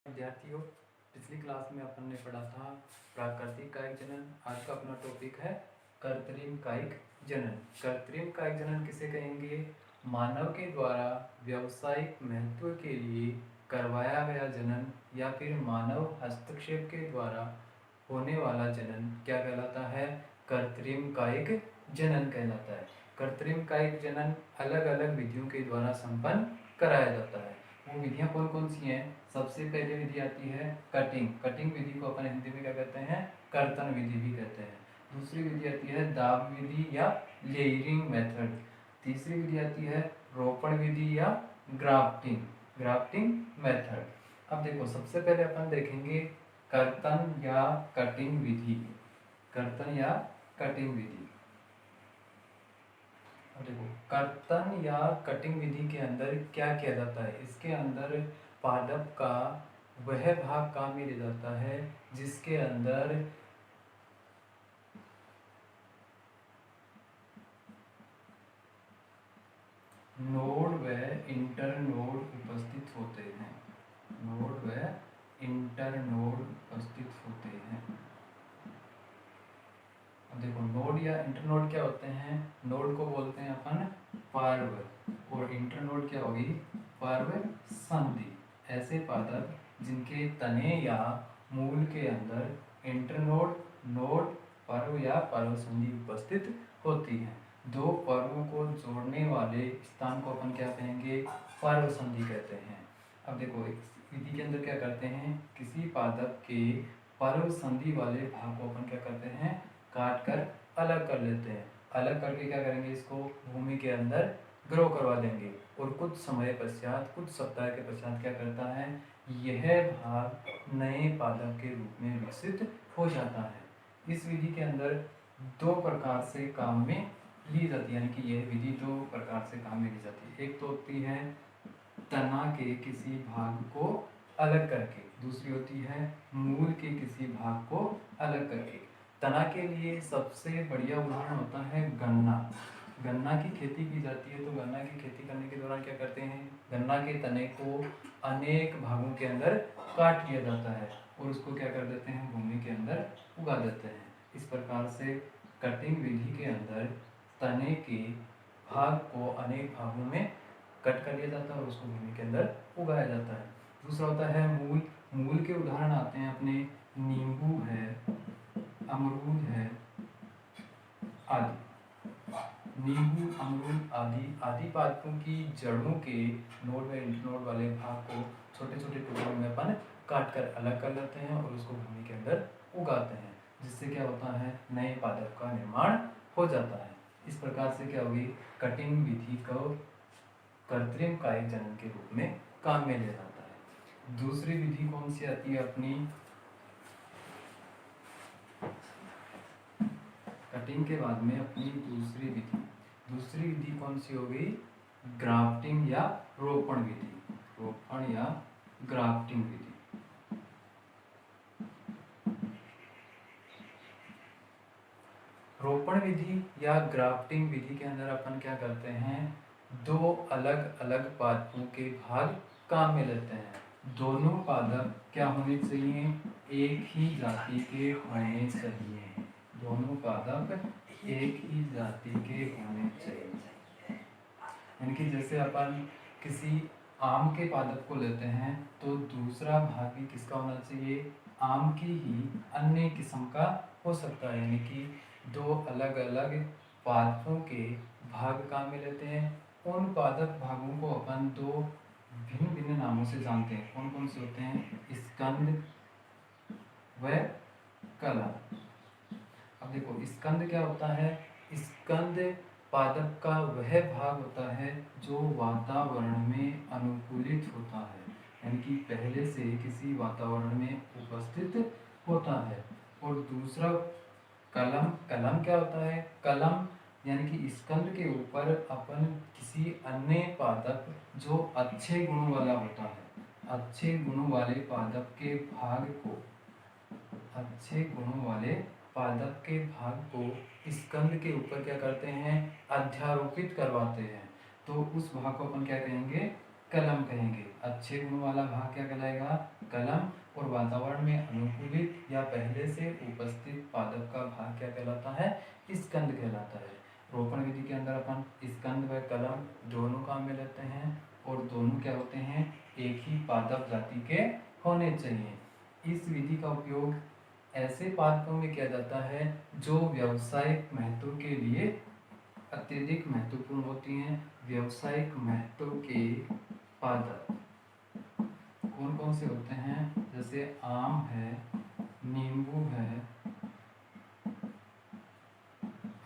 विद्यार्थियों, पिछली क्लास में अपन ने पढ़ा था प्राकृतिक कायिक जनन। आज का अपना टॉपिक है कृत्रिम कायिक जनन। कृत्रिम कायिक जनन किसे कहेंगे? मानव के द्वारा व्यावसायिक महत्व के लिए करवाया गया जनन या फिर मानव हस्तक्षेप के द्वारा होने वाला जनन क्या कहलाता है? कृत्रिम कायिक जनन कहलाता है। कृत्रिम कायिक जनन अलग अलग विधियों के द्वारा संपन्न कराया जाता है। वो विधियाँ कौन कौन सी हैं? सबसे पहले विधि आती है कटिंग। कटिंग विधि को अपन हिंदी में क्या कहते हैं? कर्तन विधि भी कहते हैं। दूसरी विधि आती है दाब विधि या लेयरिंग मेथड। तीसरी विधि आती है रोपण विधि या ग्राफ्टिंग मेथड। अब देखो, सबसे पहले अपन देखेंगे कर्तन या कटिंग विधि। कर्तन या कटिंग विधि। देखो, कर्तन या कटिंग विधि के अंदर क्या किया जाता है? इसके अंदर पादप का वह भाग काम में लिया जाता है जिसके अंदर नोड व इंटरनोड उपस्थित होते हैं। नोड व इंटरनोड उपस्थित होते हैं। अब देखो, नोड या इंटरनोड क्या होते हैं? नोड को बोलते हैं अपन पर्व और इंटरनोड क्या होगी? पर्व संधि। ऐसे पादप जिनके तने या मूल के अंदर इंटरनोड, नोड, पर्व या पर्व संधि उपस्थित होती है। दो पर्वों को जोड़ने वाले स्थान को अपन क्या कहेंगे? पर्व संधि कहते हैं। अब देखो, इस विधि के अंदर क्या करते हैं? किसी पादप के पर्व संधि वाले भाग को अपन क्या करते हैं? काट कर अलग कर लेते हैं। अलग करके क्या करेंगे? इसको भूमि के अंदर ग्रो करवा देंगे और कुछ समय पश्चात, कुछ सप्ताह के पश्चात क्या करता है? यह भाग नए पादप के रूप में विकसित हो जाता है। इस विधि के अंदर दो प्रकार से काम में ली जाती है, यानी कि यह विधि दो प्रकार से काम में ली जाती है। एक तो होती है तना के किसी भाग को अलग करके, दूसरी होती है मूल के किसी भाग को अलग करके। तना के लिए सबसे बढ़िया उदाहरण होता है गन्ना। गन्ना की खेती की जाती है, तो गन्ना की खेती करने के दौरान क्या करते हैं? गन्ना के तने को अनेक भागों के अंदर काट लिया जाता है और उसको क्या कर देते हैं? भूमि के अंदर उगा देते हैं। इस प्रकार से कटिंग विधि के अंदर तने के भाग को अनेक भागों में कट कर लिया जाता है और उसको भूमि के अंदर उगाया जाता है। दूसरा होता है मूल। मूल के उदाहरण आते हैं अपने नींबू है, अमरूद है आदि। नींबू, अमरूद आदि पादपों की जड़ों के नोड व इंटरनोड वाले भाग को छोटे छोटे टुकड़ों में अपन काट कर अलग कर लेते हैं और उसको भूमि के अंदर उगाते हैं, जिससे क्या होता है? नए पादप का निर्माण हो जाता है। इस प्रकार से क्या होगी? कटिंग विधि को कृत्रिम कायिक जनन के रूप में काम में लिया जाता है। दूसरी विधि कौन सी आती है अपनी? कटिंग के बाद में अपनी दूसरी विधि कौन सी होगी? ग्राफ्टिंग या रोपण विधि। रोपण या ग्राफ्टिंग विधि। रोपण विधि या ग्राफ्टिंग विधि के अंदर अपन क्या करते हैं? दो अलग अलग पादपों के भाग काम में लेते हैं। दोनों पादप क्या होने चाहिए? एक ही जाति के होने चाहिए। दोनों पादप एक ही जाति के होने चाहिए। यानी कि जैसे अपन किसी आम के पादप को लेते हैं तो दूसरा भाग भी किसका होना चाहिए? आम की ही अन्य किस्म का हो सकता है। यानी कि दो अलग अलग पादपों के भाग काम में लेते हैं। उन पादप भागों को अपन दो भिन्न भिन्न नामों से जानते हैं। कौन कौन से होते हैं? स्कंद व कलम। अब देखो, स्कंद क्या होता है? स्कंद पादप का वह भाग होता है जो वातावरण में अनुकूलित होता है, यानी कि पहले से किसी वातावरण में उपस्थित होता है। और दूसरा कलम क्या होता है? कलम यानी कि स्कंद के ऊपर अपन किसी अन्य पादप जो अच्छे गुणों वाला होता है, अच्छे गुणों वाले पादप के भाग को, अच्छे गुणों वाले पादप के भाग को स्कंद के ऊपर क्या करते हैं? अध्यारोपित करवाते हैं। तो उस भाग को अपन क्या कहेंगे? कलम कहेंगे। अच्छे गुण वाला भाग क्या कहलाएगा? कलम। और वातावरण में अनुकूलित या पहले से उपस्थित पादप का भाग क्या कहलाता है? स्कंद कहलाता है। रोपण विधि के अंदर अपन स्कंद व कलम दोनों काम में लेते हैं और दोनों क्या होते हैं? एक ही पादप जाति के होने चाहिए। इस विधि का उपयोग ऐसे पादपों में किया जाता है जो व्यावसायिक महत्व के लिए अत्यधिक महत्वपूर्ण होती हैं। व्यावसायिक महत्व के पादप कौन कौन से होते हैं? जैसे आम है, नींबू है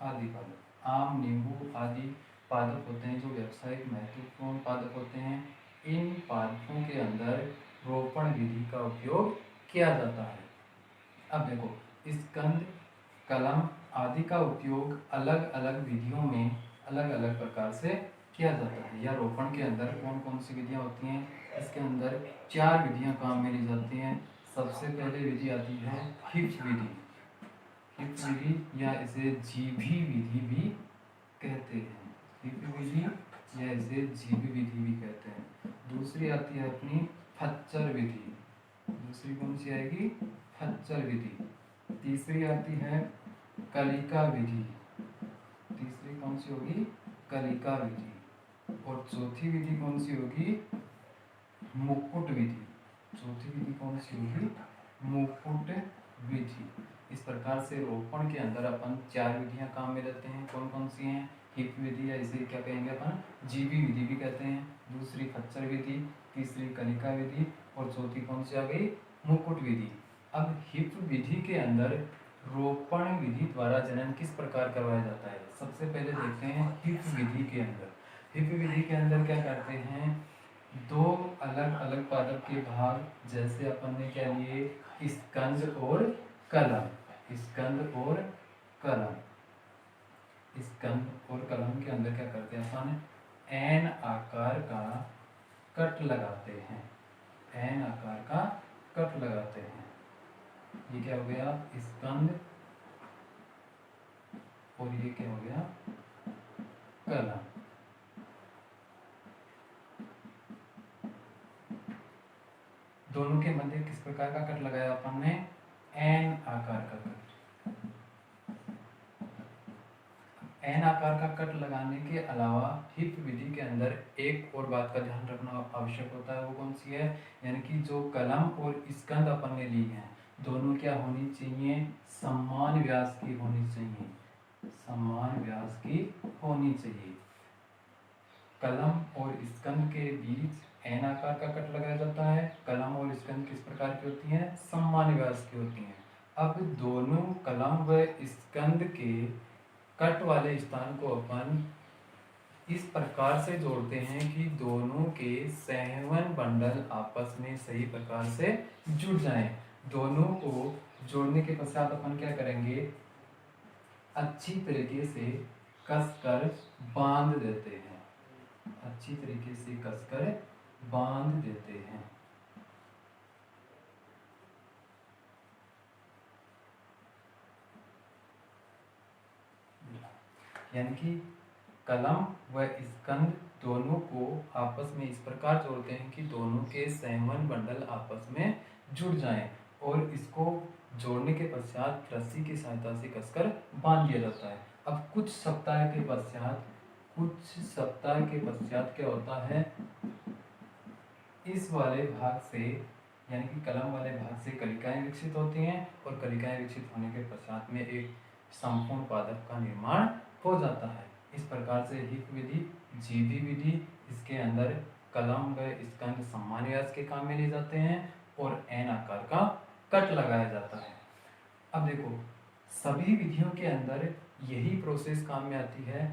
आदि पादप। आम, नींबू आदि पादप होते हैं जो व्यावसायिक महत्वपूर्ण पादप होते हैं। इन पादपों के अंदर रोपण विधि का उपयोग किया जाता है। अब देखो, स्कंद, कलम आदि का उपयोग अलग अलग विधियों में अलग अलग प्रकार से किया जाता है। या रोपण के अंदर कौन कौन सी विधियां होती हैं? इसके अंदर 4 विधियां काम में ली जाती हैं। सबसे पहले विधि आती है हिप विधि। हिप विधि या इसे जीभी विधि भी कहते हैं। हिप विधि या इसे जीभी विधि भी कहते हैं। दूसरी आती है अपनी फच्चर विधि। दूसरी कौन सी आएगी? फच्चर विधि। तीसरी आती है कलिका विधि। तीसरी कौन सी होगी? कलिका विधि। और चौथी विधि कौन सी होगी? मुकुट विधि। चौथी विधि कौन सी होगी? मुकुट विधि। इस प्रकार से रोपण के अंदर अपन 4 विधियां काम में लेते हैं। कौन कौन सी हैं? हिप विधि या इसे क्या कहेंगे अपन? जीवी विधि भी कहते हैं। दूसरी खच्चर विधि, तीसरी कलिका विधि और चौथी कौन सी आ गई? मुकुट विधि। अब हिप विधि के अंदर रोपण विधि द्वारा जनन किस प्रकार करवाया जाता है? सबसे पहले देखते हैं हिप विधि के अंदर। हिप विधि के अंदर क्या करते हैं? 2 अलग अलग पादप के भाग, जैसे अपन ने क्या लिए? स्कंद और कलम। स्कंद और कलम। स्कंद और कलम के अंदर क्या करते हैं अपन? एन आकार का कट लगाते हैं। एन आकार का कट लगाते हैं। ये क्या हो गया? स्कंद। और ये क्या हो गया? कलम। दोनों के मध्य किस प्रकार का कट लगाया अपन ने? एन आकार का कट। एन आकार का कट लगाने के अलावा हिप विधि के अंदर एक और बात का ध्यान रखना आवश्यक होता है। वो कौन सी है? यानी कि जो कलम और स्कंद अपन ने ली है, दोनों क्या होनी चाहिए? समान व्यास की होनी चाहिए। समान व्यास की होनी चाहिए। कलम और स्कंद के बीच एन आकार का कट लगाया जाता है। कलम और स्कंद किस प्रकार की होती हैं? समान व्यास की होती हैं। अब दोनों कलम व स्कंद के कट वाले स्थान को अपन इस प्रकार से जोड़ते हैं कि दोनों के संवहन बंडल आपस में सही प्रकार से जुड़ जाएं। दोनों को जोड़ने के पश्चात अपन क्या करेंगे? अच्छी तरीके से कसकर बांध देते हैं। अच्छी तरीके से कसकर बांध देते हैं। यानी कि कलम व स्कंद दोनों को आपस में इस प्रकार जोड़ते हैं कि दोनों के संवहन बंडल आपस में जुड़ जाएं और इसको जोड़ने के पश्चात रस्सी की सहायता से कसकर बांध दिया जाता है। अब कुछ सप्ताह के पश्चात क्या होता है? इस वाले भाग से यानी कि कलम वाले भाग से कलिकाएं विकसित होती हैं और कलिकाएं विकसित होने के पश्चात में एक संपूर्ण पादप का निर्माण हो जाता है। इस प्रकार से हिप विधि, जीवी विधि, इसके अंदर कलम व स्कंद समान व्यास के काम में लिए जाते हैं और एन आकार का कट लगाया जाता है। अब देखो, सभी विधियों के अंदर यही प्रोसेस काम में आती है।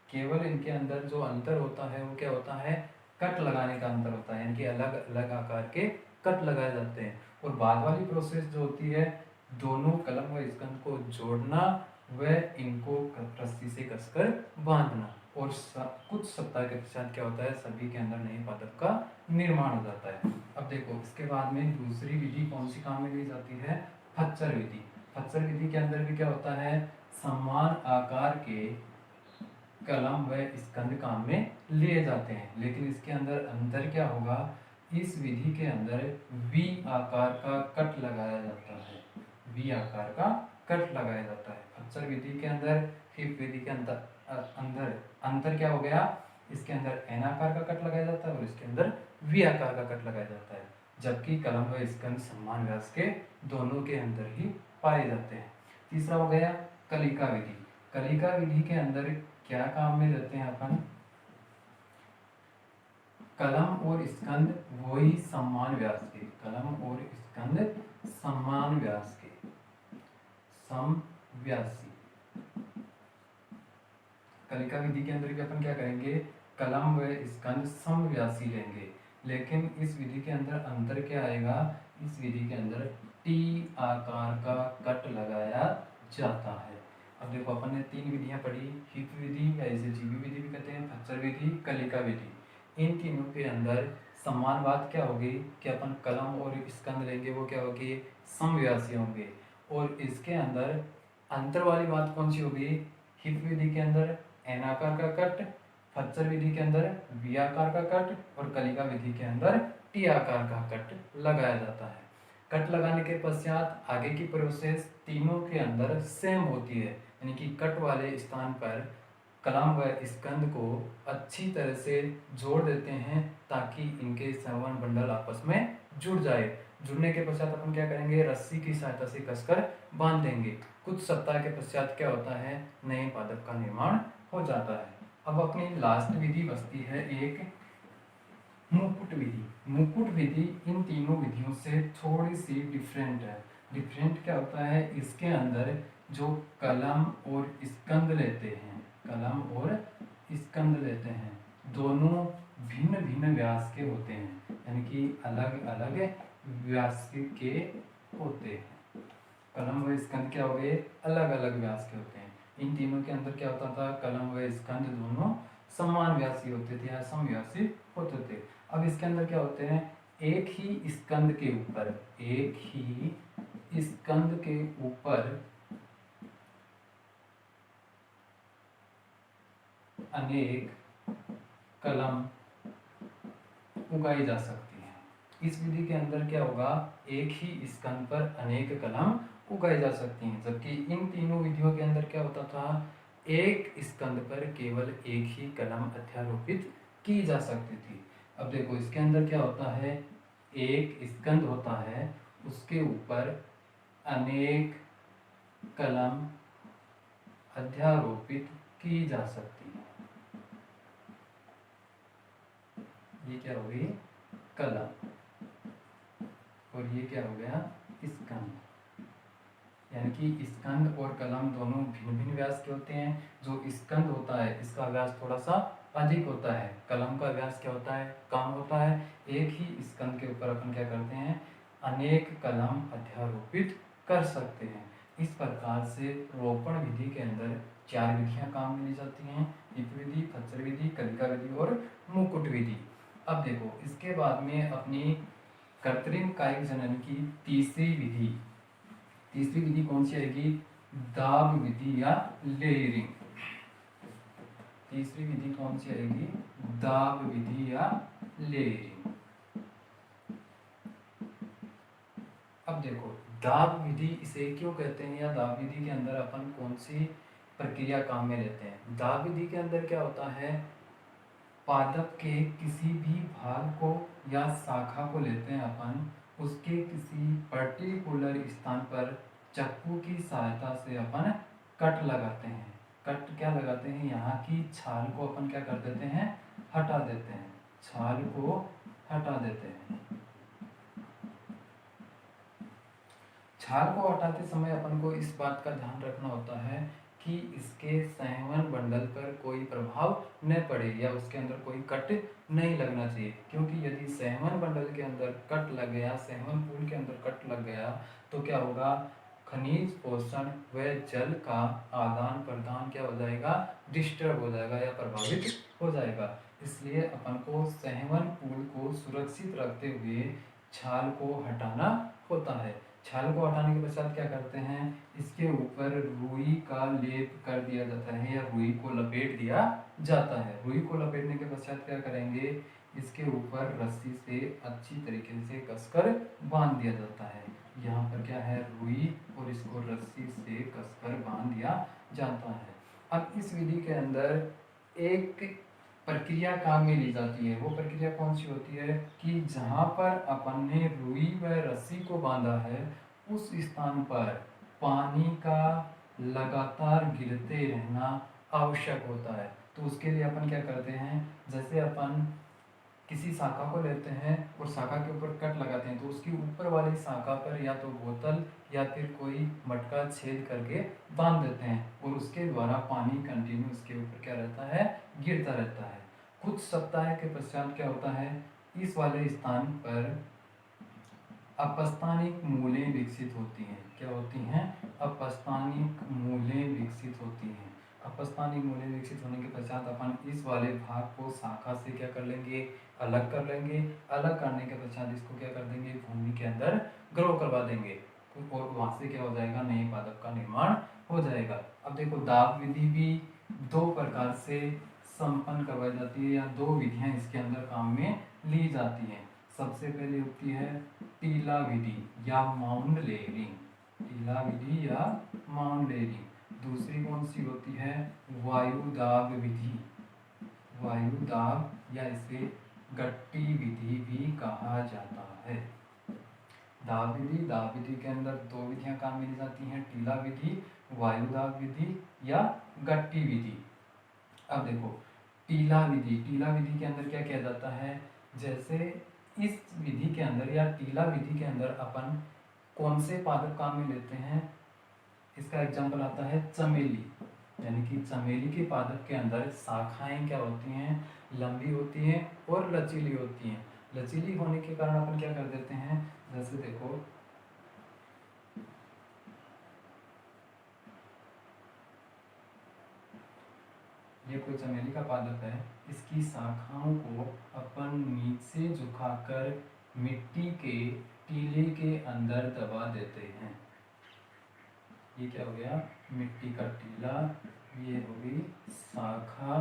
केवल इनके अंदर जो अंतर होता है वो क्या होता है? कट लगाने का अंतर होता है। यानी कि अलग अलग आकार के कट लगाए जाते हैं। और बाद वाली प्रोसेस जो होती है, दोनों कलम व स्कंद को जोड़ना व इनको रस्सी से कसकर बांधना। और कुछ सप्ताह के पश्चात क्या होता है? सभी के अंदर नए पादप का निर्माण हो जाता है। अब देखो, इसके बाद में दूसरी विधि कौन सी काम में ली जाती है? फच्चर विधि। फच्चर विधि के अंदर भी क्या होता है? समान आकार के कलम व स्कंद काम में लिए जाते हैं। लेकिन इसके अंदर अंतर क्या होगा, इस विधि के अंदर वी आकार का कट लगाया जाता है, वी आकार का कट लगाया जाता है। फच्चर विधि के अंदर, हिप विधि के अंदर अंदर अंतर क्या हो गया, इसके अंदर एन आकार का कट लगाया जाता है और इसके अंदर वी आकार का कट लगाया जाता है, जबकि कलम व स्कंद समान व्यास के दोनों के अंदर ही पाए जाते हैं। तीसरा हो गया कलिका विधि। कलिका विधि के अंदर क्या काम में लेते हैं अपन, कलम और स्कंद वही समान व्यास के, कलम और स्कंद समान व्यास के, समव्यासी। कलिका विधि के अंदर भी अपन क्या करेंगे, कलम व स्कंद समव्यासी लेंगे। लेकिन इस विधि के अंदर अंतर क्या आएगा, इस विधि के अंदर टी आकार का कट लगाया जाता है। अब देखो अपन ने तीन विधियां पढ़ी, हिप विधि या इसे जीवी विधि भी कहते हैं, फच्चर विधि, कलिका विधि। इन तीनों के अंदर समान बात क्या होगी कि अपन कलम और स्कंद लेंगे, वो क्या होगी, समव्यासी होंगे। और इसके अंदर अंतर वाली बात कौन सी होगी, हिप विधि के अंदर एन आकार का कट, फच्चर विधि के अंदर वी आकार का कट और कलिका विधि के अंदर टी आकार का कट लगाया जाता है। कट लगाने के पश्चात आगे की प्रोसेस तीनों के अंदर सेम होती है, यानी कि कट वाले स्थान पर कलम व स्कंद को अच्छी तरह से जोड़ देते हैं ताकि इनके संवहन बंडल आपस में जुड़ जाए। जुड़ने के पश्चात अपन क्या करेंगे, रस्सी की सहायता से कसकर बांध देंगे। कुछ सप्ताह के पश्चात क्या होता है, नए पादप का निर्माण हो जाता है। अब अपनी लास्ट विधि बचती है एक मुकुट विधि। मुकुट विधि इन तीनों विधियों से थोड़ी सी डिफरेंट है। डिफरेंट क्या होता है, इसके अंदर जो कलम और स्कंद लेते हैं, कलम और स्कंद लेते हैं, दोनों भिन्न भिन्न व्यास के होते हैं, यानी कि अलग अलग व्यास के होते हैं। कलम व स्कंद क्या हो गए, अलग अलग व्यास के होते हैं। इन तीनों के अंदर क्या होता था, कलम व स्कंद दोनों समान व्यासी होते थे या समव्यासी होते थे। अब इसके अंदर क्या होते हैं, एक ही स्कंद के ऊपर, एक ही स्कंद के ऊपर अनेक कलम उगाई जा सकती हैं। इस विधि के अंदर क्या होगा, एक ही स्कंद पर अनेक कलम उगाई जा सकती हैं, जबकि इन तीनों विधियों के अंदर क्या होता था, एक स्कंद पर केवल एक ही कलम अध्यारोपित की जा सकती थी। अब देखो इसके अंदर क्या होता है, एक स्कंद होता है, उसके ऊपर अनेक कलम अध्यारोपित की जा सकती है। ये क्या हो गई, कलम, और ये क्या हो गया, स्कंद। यानी कि स्कंद और कलम दोनों भिन्न भिन्न व्यास के होते हैं। जो स्कंद होता है इसका व्यास थोड़ा सा अधिक होता है, कलम का व्यास क्या होता है, कम होता है। एक ही स्कंद के ऊपर अपन क्या करते हैं, अनेक कलम अध्यारोपित कर सकते हैं। इस प्रकार से रोपण विधि के अंदर 4 विधियां काम में ली जाती हैं, हिप विधि, फच्चर विधि, कलिका विधि और मुकुट विधि। अब देखो इसके बाद में अपनी कृत्रिम कायिक जनन की तीसरी विधि, तीसरी विधि कौन सी आएगी, दाब विधि या लेयरिंग। तीसरी विधि कौन सी आएगी, दाब विधि या लेयरिंग। अब देखो दाब विधि इसे क्यों कहते हैं, या दाब विधि के अंदर अपन कौन सी प्रक्रिया काम में लेते हैं। दाब विधि के अंदर क्या होता है, पादप के किसी भी भाग को या शाखा को लेते हैं अपन, उसके किसी पर्टिकुलर स्थान पर चाकू की सहायता से अपन कट लगाते हैं। कट क्या लगाते हैं, यहाँ की छाल को अपन क्या कर देते हैं, हटा देते हैं, छाल को हटा देते हैं। छाल को हटाते समय अपन को इस बात का ध्यान रखना होता है कि इसके संवहन बंडल पर कोई प्रभाव न पड़े या उसके अंदर कोई कट नहीं लगना चाहिए, क्योंकि यदि संवहन बंडल के अंदर कट लग गया, संवहन पूल के अंदर कट लग गया तो क्या होगा, खनिज पोषण व जल का आदान प्रदान क्या हो जाएगा, डिस्टर्ब हो जाएगा या प्रभावित हो जाएगा। इसलिए अपन को संवहन पूल को सुरक्षित रखते हुए छाल को हटाना होता है। छाल को हटाने के पश्चात क्या करते हैं, इसके ऊपर रुई का लेप कर दिया जाता है या रुई को लपेट दिया जाता है। रुई को लपेटने के पश्चात क्या करेंगे, इसके ऊपर रस्सी से अच्छी तरीके से कसकर बांध दिया जाता है। यहाँ पर क्या है, रुई, और इसको रस्सी से कसकर बांध दिया जाता है। अब इस विधि के अंदर एक प्रक्रिया काम में ली जाती है। वो प्रक्रिया कौन सी होती है कि जहाँ पर अपन ने रुई व रस्सी को बांधा है उस स्थान पर पानी का लगातार गिरते रहना आवश्यक होता है। तो उसके लिए अपन क्या करते हैं, जैसे अपन किसी शाखा को लेते हैं और शाखा के ऊपर कट लगाते हैं, तो उसकी ऊपर वाली शाखा पर या तो बोतल या फिर कोई मटका छेद करके बांध देते हैं और उसके द्वारा पानी कंटिन्यू उसके ऊपर क्या रहता है, गिरता रहता है। कुछ सप्ताह के पश्चात क्या होता है, इस वाले स्थान पर अपस्थानिक मूलें विकसित होती हैं। क्या होती हैं, अपस्थानिक मूलें विकसित होती हैं। अपस्थानिक मूलें विकसित होने के पश्चात अपन इस वाले भाग को शाखा से क्या कर लेंगे, अलग कर लेंगे। अलग करने के पश्चात इसको क्या कर देंगे, भूमि के अंदर ग्रो करवा देंगे और वहां से क्या हो जाएगा, नए पादप का निर्माण हो जाएगा। अब देखो दाब विधि भी दो प्रकार से संपन्न करवाई जाती है या दो विधियां इसके अंदर काम में ली जाती हैं। सबसे पहले होती है टीला विधि या माउंड लेयरिंग, टीला विधि या माउंड लेयरिंग। दूसरी कौन सी होती है, वायु दाब विधि, वायु दाब या इसे गट्टी विधि भी कहा जाता है। दाब विधि के अंदर दो विधियां काम में ली जाती हैं, टीला विधि, वायु दाब विधि या गट्टी विधि। अब देखो टीला विधि के अंदर क्या किया जाता है, जैसे इस विधि के अंदर या टीला विधि के अंदर अपन कौन से पादप काम में लेते हैं, इसका एग्जाम्पल आता है चमेली। यानी कि चमेली के पादप के अंदर शाखाएं क्या होती हैं, लंबी होती हैं और लचीली होती हैं। लचीली होने के कारण अपन क्या कर देते हैं, जैसे देखो ये कोई चमेली का पादप है, इसकी शाखाओं को अपन नीचे झुकाकर मिट्टी के टीले के अंदर दबा देते हैं। ये क्या हो गया, मिट्टी का टीला, ये हो गई शाखा।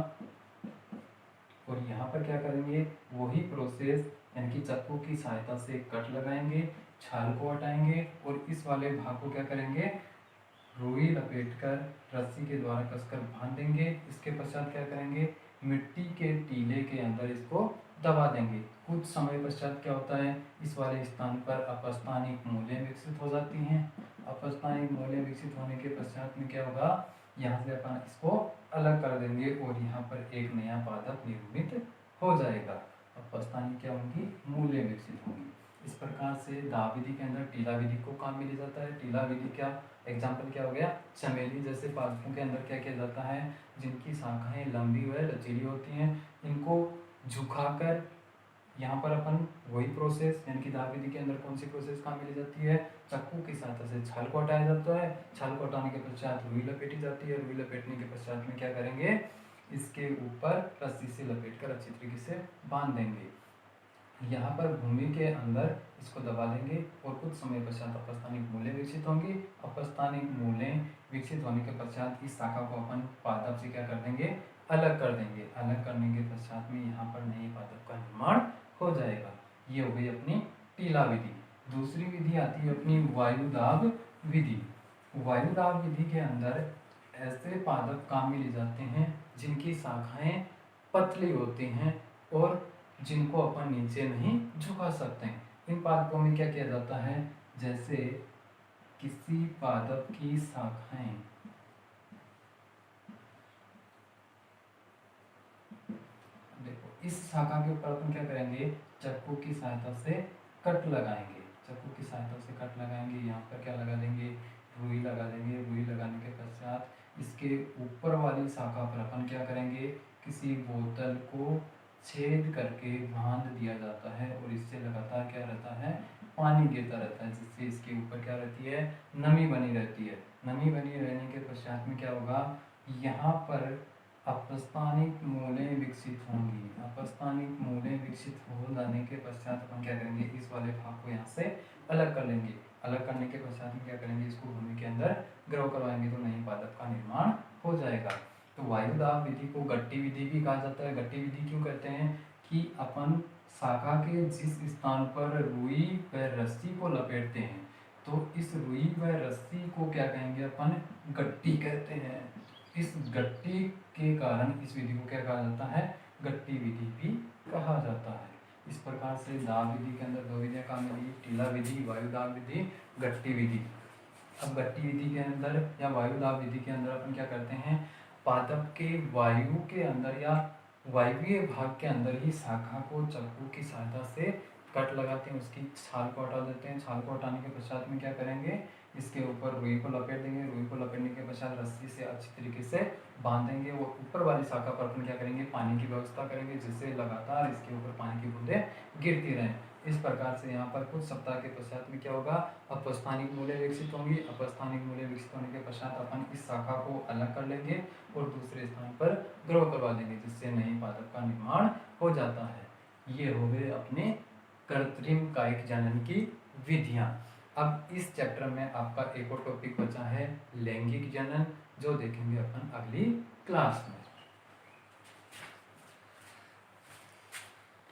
और यहाँ पर क्या करेंगे, वही प्रोसेस यानी कि चाकू की सहायता से कट लगाएंगे, छाल को हटाएंगे और इस वाले भाग को क्या करेंगे, रुई लपेटकर रस्सी के द्वारा कसकर बांध देंगे। इसके पश्चात क्या करेंगे, मिट्टी के टीले के अंदर इसको दबा देंगे। कुछ समय पश्चात क्या होता है, इस वाले स्थान पर अपस्थानिक मूलें विकसित हो जाती हैं। अपस्थानिक मूलें विकसित होने के पश्चात में क्या होगा, यहाँ से अपन इसको अलग कर देंगे और यहाँ पर एक नया पादप निर्मित हो जाएगा। अपस्थानिक क्या होंगी, मूलें विकसित होंगी। इस प्रकार से दाब विधि के अंदर टीला विधि को काम में लिया जाता है। टीला विधि क्या एग्जाम्पल क्या हो गया, चमेली जैसे पादपों के अंदर क्या किया जाता है, जिनकी शाखाएं लंबी व लचीली होती हैं, इनको झुकाकर यहाँ पर अपन वही प्रोसेस यानी कि दाब विधि के अंदर कौन सी प्रोसेस काम में ली जाती है, चाकू की सहायता से छाल को हटाया जाता है। छाल को हटाने के पश्चात रुई लपेटी जाती है। रुई लपेटने के पश्चात में क्या करेंगे, इसके ऊपर रस्सी से लपेटकर अच्छी तरीके से बांध देंगे। यहाँ पर भूमि के अंदर इसको दबा देंगे और कुछ समय पश्चात अपस्थानिक मूलें विकसित होंगी। अपस्थानिक मूलें विकसित होने के पश्चात इस शाखा को अपन पादप से क्या कर देंगे, अलग कर देंगे। अलग करने के पश्चात में यहाँ पर नए पादप का निर्माण हो जाएगा। ये हो गई अपनी टीला विधि। दूसरी विधि आती है अपनी वायुदाब विधि। वायुदाब विधि के अंदर ऐसे पादप काम में ले जाते हैं जिनकी शाखाएं पतली होती हैं और जिनको अपन नीचे नहीं झुका सकते हैं। इन पादपों में क्या किया जाता है, जैसे किसी पादप की शाखाएं देखो, इस शाखा के ऊपर अपन क्या करेंगे, चाकू की सहायता से कट लगाएंगे। चाकू की सहायता से कट लगाएंगे, यहाँ पर क्या लगा देंगे, रुई लगा देंगे। रुई लगाने के पश्चात इसके ऊपर वाली शाखा पर अपन क्या करेंगे, किसी बोतल को छेद करके बांध दिया जाता है और इससे लगातार क्या रहता है, पानी गिरता रहता है, जिससे इसके ऊपर क्या रहती है, नमी बनी रहती है। नमी बनी रहने के पश्चात में क्या होगा, यहाँ पर अपस्थानिक मूलें विकसित होंगी। अपस्थानिक मूलें विकसित हो जाने के पश्चात अपन क्या करेंगे, इस वाले भाग को यहाँ से अलग कर लेंगे। अलग करने के पश्चात में क्या करेंगे, इसको भूमि के अंदर ग्रो करवाएंगे तो नई पादप का निर्माण हो जाएगा। तो वायुदाब विधि को गट्टी विधि भी कहा जाता है। गट्टी विधि क्यों कहते हैं कि अपन शाखा के जिस स्थान पर रुई व रस्सी को लपेटते हैं तो इस रुई व रस्सी को क्या कहेंगे, अपन गट्टी कहते हैं। इस गट्टी के कारण इस विधि को क्या कहा जाता है, गट्टी विधि भी कहा जाता है। इस प्रकार से दाब विधि के अंदर दो विधियां काम मिली, टीला विधि, वायुदाब विधि, गट्टी विधि। अब गट्टी विधि के अंदर या वायुदाब विधि के अंदर अपन क्या करते हैं, पादप के वायु के अंदर या वायवीय भाग के अंदर ही शाखा को चाकू की सहायता से कट लगाते हैं, उसकी छाल को हटा देते हैं। छाल को हटाने के पश्चात में क्या करेंगे, इसके ऊपर रुई को लपेट देंगे। रुई को लपेटने के पश्चात रस्सी से अच्छी तरीके से बांध देंगे। वो ऊपर वाली शाखा पर अपन क्या करेंगे, पानी की व्यवस्था करेंगे जिससे लगातार इसके ऊपर पानी की बूंदें गिरती रहें। इस प्रकार से यहाँ पर कुछ सप्ताह के पश्चात में क्या होगा, अपस्थानिक मूल्य विकसित होंगी। अपस्थानिक मूल्य विकसित होने के पश्चात अपन इस शाखा को अलग कर लेंगे और दूसरे स्थान पर ग्रो करवा देंगे जिससे नई पादप का निर्माण हो जाता है। ये हो गए अपने कृत्रिम कायिक जनन की विधियां। अब इस चैप्टर में आपका एक और टॉपिक बचा है लैंगिक जनन, जो देखेंगे अपन अगली क्लास में।